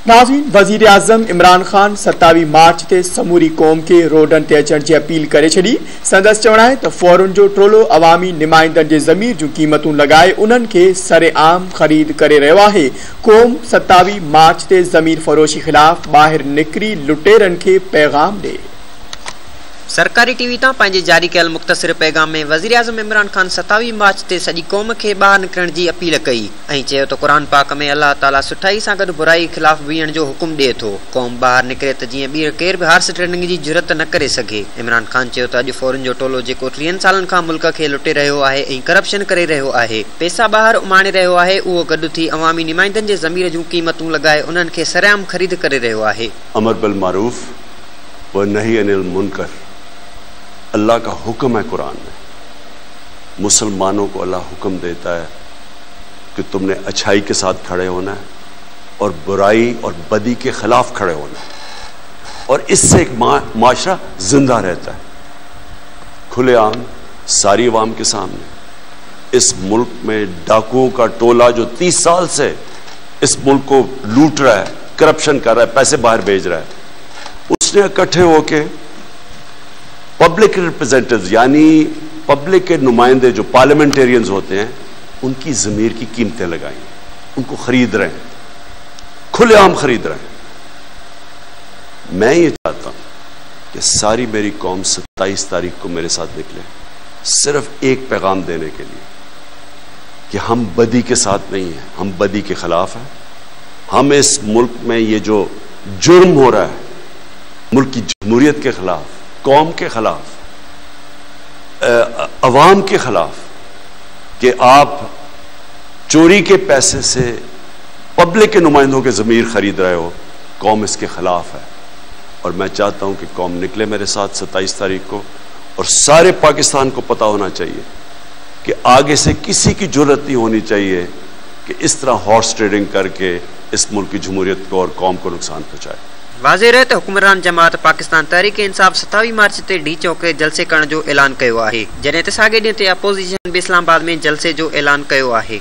नाज़रीन, वज़ीर आज़म इमरान खान 27 मार्च ते समूरी क़ौम के रोडन ते अचण जी अपील करे छॾी। संदसि चवण आहे त फौरन जो टोलो अवामी नुमाइंदनि जे ज़मीर जूं क़ीमतूं लॻाए उन्हनि खे सरेआम ख़रीद करे रहियो आहे। क़ौम 27 मार्च ते ज़मीर फ़रोशी ख़िलाफ़ ॿाहिरि निकिरी लुटेरनि खे पैगाम ॾे। सरकारी टीवी तां पंहिंजे जारी कयल मुख़्तसिर पैगाम में वज़ीर आज़म इमरान खान 27 मार्च ते सॼी क़ौम खे ॿाहिरि निकिरण जी अपील कई ऐं चयो त क़ुर पाक में अल्लाह ताला सुठाई सां गॾु बुराई ख़िलाफ़ बीहण जो हुकुम ॾिए थो। क़ौम ॿाहिरि निकिरे त जीअं ॿीहर केर बि हार्स ट्रेडिंग जी जुरत न करे सघे। इमरान खान चयो त अॼु फौरन जो टोलो जेको 30 सालनि खां मुल्क खे लुटे रहियो आहे ऐं करप्शन करे रहियो आहे, पैसा ॿाहिरि उमाणे रहियो आहे, उहो गॾु थी अवामी नुमाइंदनि जे ज़मीर जूं क़ीमतूं लॻाए उन्हनि खे सरेआम ख़रीद करे रहियो आहे। अमर बिल मारूफ व नही अनिल मुनकर अल्लाह का हुक्म है। कुरान में मुसलमानों को अल्लाह हुक्म देता है कि तुमने अच्छाई के साथ खड़े होना है और बुराई और बदी के खिलाफ खड़े होना है, और इससे एक माशरा जिंदा रहता है। खुलेआम सारी अवाम के सामने इस मुल्क में डाकुओं का टोला जो 30 साल से इस मुल्क को लूट रहा है, करप्शन कर रहा है, पैसे बाहर भेज रहा है, उसने इकट्ठे होके पब्लिक रिप्रेजेंटेटिव्स यानी पब्लिक के नुमाइंदे जो पार्लियामेंटेरियंस होते हैं, उनकी ज़मीर की कीमतें लगाई, उनको खरीद रहे हैं, खुलेआम खरीद रहे हैं। मैं ये चाहता हूं कि सारी मेरी कौम 27 तारीख को मेरे साथ निकले, सिर्फ एक पैगाम देने के लिए कि हम बदी के साथ नहीं हैं, हम बदी के खिलाफ हैं। हम इस मुल्क में ये जो जुर्म हो रहा है मुल्क की जमहूरियत के खिलाफ, कौम के खिलाफ, अवाम के खिलाफ, कि आप चोरी के पैसे से पब्लिक के नुमाइंदों के ज़मीर खरीद रहे हो, कौम इसके खिलाफ है। और मैं चाहता हूं कि कौम निकले मेरे साथ 27 तारीख को, और सारे पाकिस्तान को पता होना चाहिए कि आगे से किसी की जुर्रत नहीं होनी चाहिए कि इस तरह हॉर्स ट्रेडिंग करके इस मुल्क की जमहूरियत को और कौम को नुकसान पहुंचाए। वाज़ेह रहे त हुक्मरान जमात पाकिस्तान तहरीक इंसाफ 27 मार्च ते डी चौक ते जलसे करण जो ऐलान कयो आहे, जॾहिं त साॻे ॾींहं ते अपोज़िशन बि इस्लामाबाद में जलसे जो ऐलान कयो आहे।